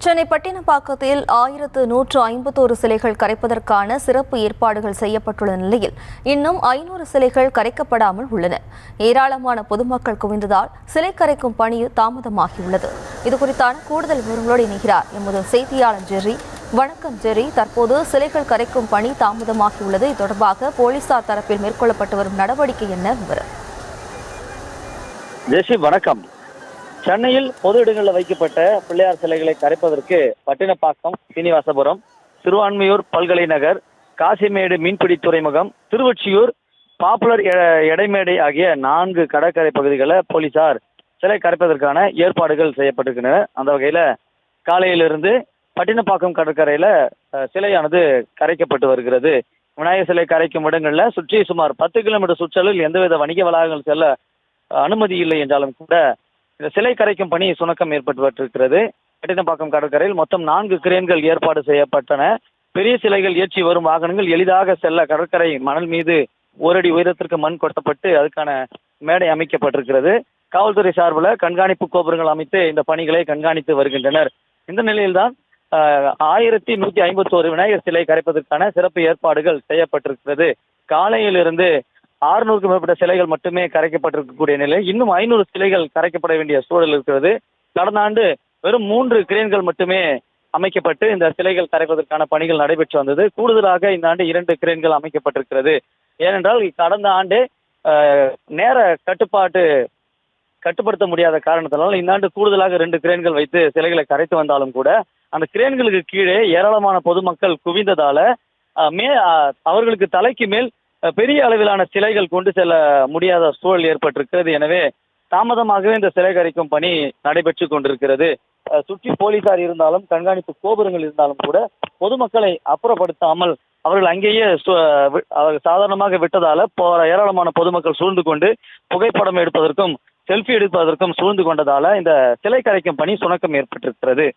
சென்னை பட்டினப்பாக்கத்தில் 1151 சிலைகள் கரைப்பதற்கான சிறப்பு ஏற்பாடுகள் செய்யப்பட்டுள்ள நிலையில் இன்னும் 500 சிலைகள் கரைக்கப்படாமல் உள்ளன. ஏராளமான பொதுமக்கள் குவிந்ததால் சிலை கரைக்கும் பணி தாமதமாகியுள்ளது. இதுகுறித்தான கூடுதல் விவரங்களோடு இணைகிறார் எமது செய்தியாளர் ஜெர்ரி. வணக்கம் ஜெர்ரி, தற்போது சிலைகள் கரைக்கும் பணி தாமதமாகியுள்ளது. இது தொடர்பாக போலீசார் தரப்பில் மேற்கொள்ளப்பட்டு வரும் நடவடிக்கை என்ன விவரம்? ஜெஷி வணக்கம். சென்னையில் பொது இடங்களில் வைக்கப்பட்ட பிள்ளையார் சிலைகளை கரைப்பதற்கு பட்டினப்பாக்கம், சீனிவாசபுரம், திருவான்மியூர் பல்கலைநகர், காசிமேடு மீன்பிடி துறைமுகம், திருவொற்றியூர், பாப்புலர் எடைமேடை ஆகிய 4 கடற்கரை பகுதிகளில் போலீசார் சிலை கரைப்பதற்கான ஏற்பாடுகள் செய்யப்பட்டிருக்கின்றன. அந்த வகையில் காலையிலிருந்து பட்டினப்பாக்கம் கடற்கரையில் சிலையானது கரைக்கப்பட்டு வருகிறது. விநாயகர் சிலை கரைக்கும் இடங்களில் சுற்றி சுமார் 10 கிலோமீட்டர் சுற்றலில் எந்தவித வணிக வளாகங்கள் செல்ல அனுமதி இல்லை என்றாலும் கூட இந்த சிலை கரைக்கும் பணி சுணக்கம் ஏற்பட்டுவிட்டிருக்கிறது. பட்டினப்பாக்கம் கடற்கரையில் மொத்தம் 4 கிரேன்கள் ஏற்பாடு செய்யப்பட்டன. பெரிய சிலைகள் ஏற்றி வரும் வாகனங்கள் எளிதாக செல்ல கடற்கரை மணல் மீது 1 அடி உயரத்திற்கு மண் கொட்டப்பட்டு அதுக்கான மேடை அமைக்கப்பட்டிருக்கிறது. காவல்துறை சார்பில் கண்காணிப்பு கோபுரங்கள் அமைத்து இந்த பணிகளை கண்காணித்து வருகின்றனர். இந்த நிலையில்தான் 1151 விநாயகர் சிலை கரைப்பதற்கான சிறப்பு ஏற்பாடுகள் செய்யப்பட்டிருக்கிறது. காலையிலிருந்து 600க்கும் மேற்பட்ட சிலைகள் மட்டுமே கரைக்கப்பட்டிருக்கக்கூடிய நிலை, இன்னும் 500 சிலைகள் கரைக்கப்பட வேண்டிய சூழல் இருக்கிறது. கடந்த ஆண்டு வெறும் 3 கிரேன்கள் மட்டுமே அமைக்கப்பட்டு இந்த சிலைகள் கரைப்பதற்கான பணிகள் நடைபெற்று வந்தது. கூடுதலாக இந்த ஆண்டு 2 கிரேன்கள் அமைக்கப்பட்டிருக்கிறது. ஏனென்றால் கடந்த ஆண்டு நேர கட்டுப்படுத்த முடியாத காரணத்தினால் இந்த ஆண்டு கூடுதலாக 2 கிரேன்கள் வைத்து சிலைகளை கரைத்து வந்தாலும் கூட அந்த கிரேன்களுக்கு கீழே ஏராளமான பொதுமக்கள் குவிந்ததால அவர்களுக்கு தலைக்கு மேல் பெரிய அளவிலான சிலைகள் கொண்டு செல்ல முடியாத சூழல் ஏற்பட்டிருக்கிறது. எனவே தாமதமாகவே இந்த சிலை கரைக்கும் பணி நடைபெற்று கொண்டிருக்கிறது. சுற்றி போலீசார் இருந்தாலும் கண்காணிப்பு கோபுரங்கள் இருந்தாலும் கூட பொதுமக்களை அப்புறப்படுத்தாமல் அவர்கள் அங்கேயே சாதாரணமாக விட்டதால ஏராளமான பொதுமக்கள் சூழ்ந்து கொண்டு புகைப்படம் எடுப்பதற்கும் செல்ஃபி எடுப்பதற்கும் சூழ்ந்து கொண்டதால இந்த சிலை கரைக்கும் பணி சுணக்கம் ஏற்பட்டிருக்கிறது.